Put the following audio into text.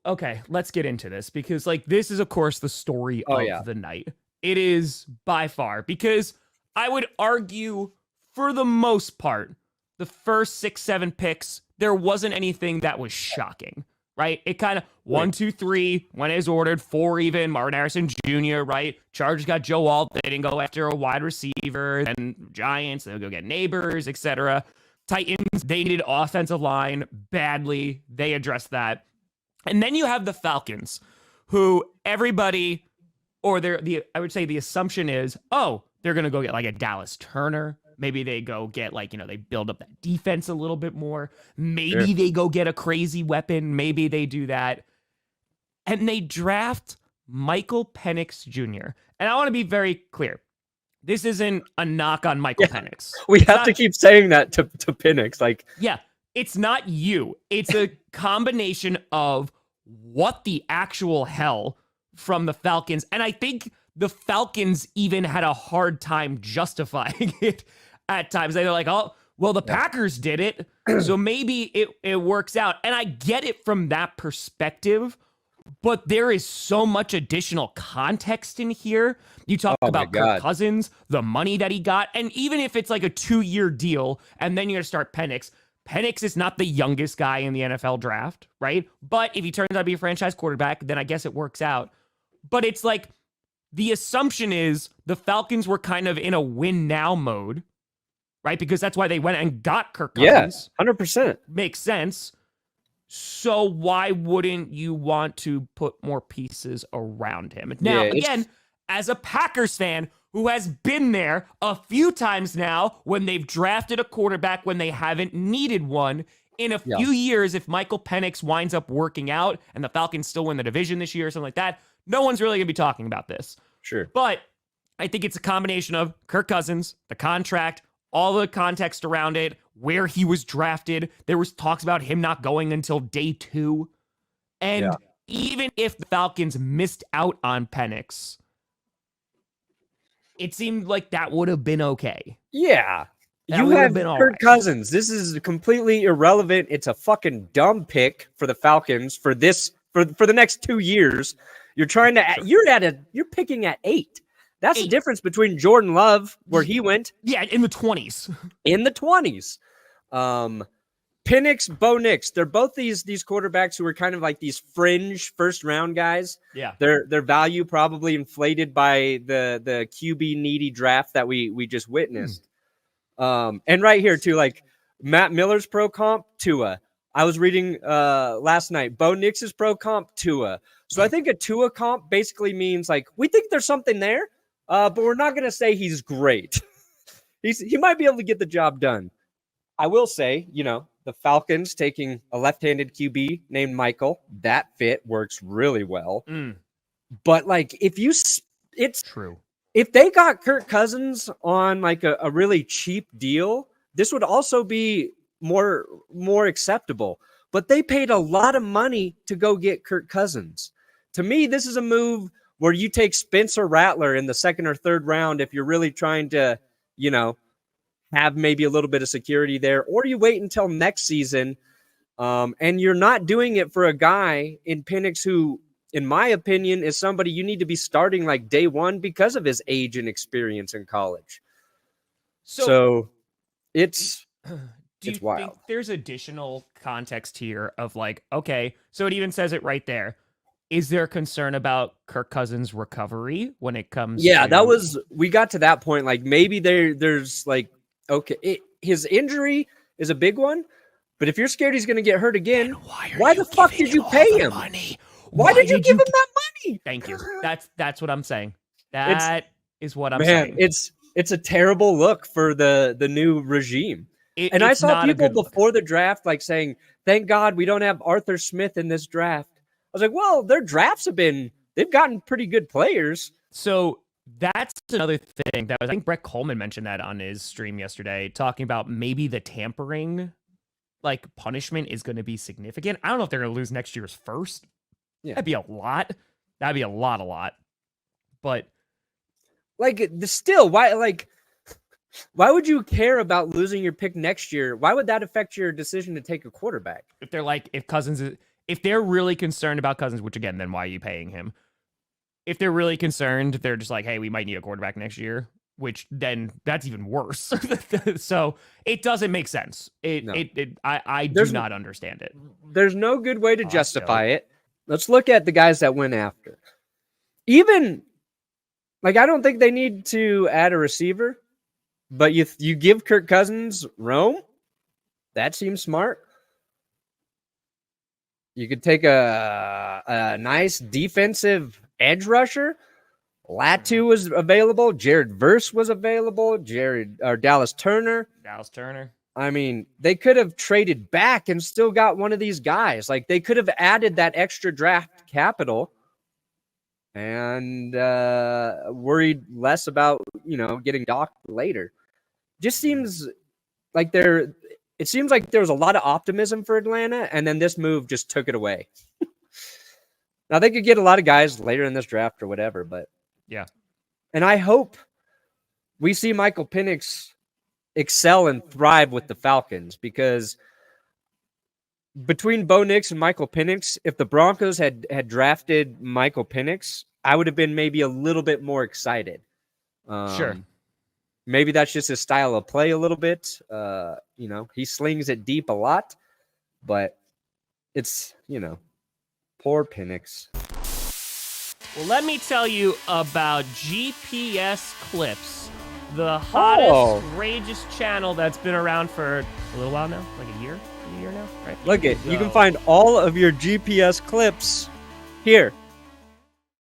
okay, let's get into this because like this is of course the story of the night. It is by far because I would argue for the most part, the first 6-7 picks, there wasn't anything that was shocking, right? It kind of 1, 2, 3 when it was ordered, 4 even, Martin Harrison Jr., right? Chargers got Joe Alt. They didn't go after a wide receiver. Then Giants, they'll go get Neighbors, etc. Titans, they needed offensive line badly. They addressed that. And then you have the Falcons, who everybody, or I would say the assumption is, oh, they're going to go get like a Dallas Turner. Maybe they go get like, they build up that defense a little bit more. Maybe they go get a crazy weapon. Maybe they do that. And they draft Michael Penix Jr. And I want to be very clear. This isn't a knock on Michael Penix. We have to keep saying that to Penix. Like, yeah, it's not you. It's a combination of what the actual hell from the Falcons. And I think the Falcons even had a hard time justifying it at times. They're like, oh, well, the Packers did it, so maybe it works out. And I get it from that perspective, but there is so much additional context in here. You talk about Kirk Cousins, the money that he got, and even if it's like a 2-year deal, and then you're going to start Penix. Penix is not the youngest guy in the NFL draft, right? But if he turns out to be a franchise quarterback, then I guess it works out. But it's like, the assumption is the Falcons were kind of in a win now mode, right? Because that's why they went and got Kirk Cousins. Yeah, 100%. Makes sense. So why wouldn't you want to put more pieces around him? Now, again, as a Packers fan who has been there a few times now when they've drafted a quarterback when they haven't needed one, in a few years, if Michael Penix winds up working out and the Falcons still win the division this year or something like that, no one's really going to be talking about this. Sure. But I think it's a combination of Kirk Cousins, the contract, all the context around it, where he was drafted. There was talks about him not going until day 2. And even if the Falcons missed out on Penix, it seemed like that would have been okay. Yeah. That you have Kirk Cousins. This is completely irrelevant. It's a fucking dumb pick for the Falcons for the next 2 years. You're trying to you're picking at 8. That's the difference between Jordan Love, where he went. Yeah, in the 20s. In the 20s. Penix, Bo Nix, they're both these quarterbacks who are kind of like these fringe first round guys. Yeah. Their value probably inflated by the QB needy draft that we just witnessed. And right here too, like Matt Miller's pro comp, Tua. I was reading last night, Bo Nix's pro comp, Tua. So I think a Tua comp basically means like, we think there's something there, but we're not going to say he's great. He might be able to get the job done. I will say, the Falcons taking a left-handed QB named Michael, that fit works really well. But like, it's true. If they got Kirk Cousins on like a really cheap deal, this would also be more acceptable. But they paid a lot of money to go get Kirk Cousins. To me, this is a move where you take Spencer Rattler in the 2nd or 3rd round if you're really trying to, have maybe a little bit of security there, or you wait until next season. And you're not doing it for a guy in Penix who, in my opinion, is somebody you need to be starting like day 1 because of his age and experience in college. So it's wild. Think there's additional context here of like, okay, so it even says it right there. Is there concern about Kirk Cousins' recovery when it comes to... we got to that point. Like maybe there's like, okay, his injury is a big one, but if you're scared he's going to get hurt again, why the fuck did you pay him? Why did you give him that money? Thank you. That's what I'm saying. That is what I'm saying. It's a terrible look for the new regime. I saw people before the draft like saying, thank God we don't have Arthur Smith in this draft. I was like, well, their drafts they've gotten pretty good players. So that's another thing I think Brett Coleman mentioned that on his stream yesterday, talking about maybe the tampering like punishment is going to be significant. I don't know if they're going to lose next year's first. Yeah. That'd be a lot. That'd be a lot. But like still, why would you care about losing your pick next year? Why would that affect your decision to take a quarterback? If they're like, if Cousins is, if they're really concerned about Cousins, which again, then why are you paying him? If they're really concerned, they're just like, hey, we might need a quarterback next year, which then that's even worse. So it doesn't make sense. I do not understand it. There's no good way to justify it. Let's look at the guys that went after. Even, like, I don't think they need to add a receiver, but you give Kirk Cousins Rome. That seems smart. You could take a nice defensive edge rusher. Latu was available. Jared Verse was available. Dallas Turner. I mean, they could have traded back and still got one of these guys. Like, they could have added that extra draft capital and worried less about, getting docked later. Just seems like it seems like there was a lot of optimism for Atlanta, and then this move just took it away. Now, they could get a lot of guys later in this draft or whatever, but yeah. And I hope we see Michael Penix excel and thrive with the Falcons, because between Bo Nix and Michael Penix, if the Broncos had drafted Michael Penix, I would have been maybe a little bit more excited. Sure. Maybe that's just his style of play a little bit. He slings it deep a lot, but it's, poor Penix. Well, let me tell you about GPS Clips, the hottest, outrageous channel that's been around for a little while now, like a year now, right? Look, you can find all of your GPS clips here.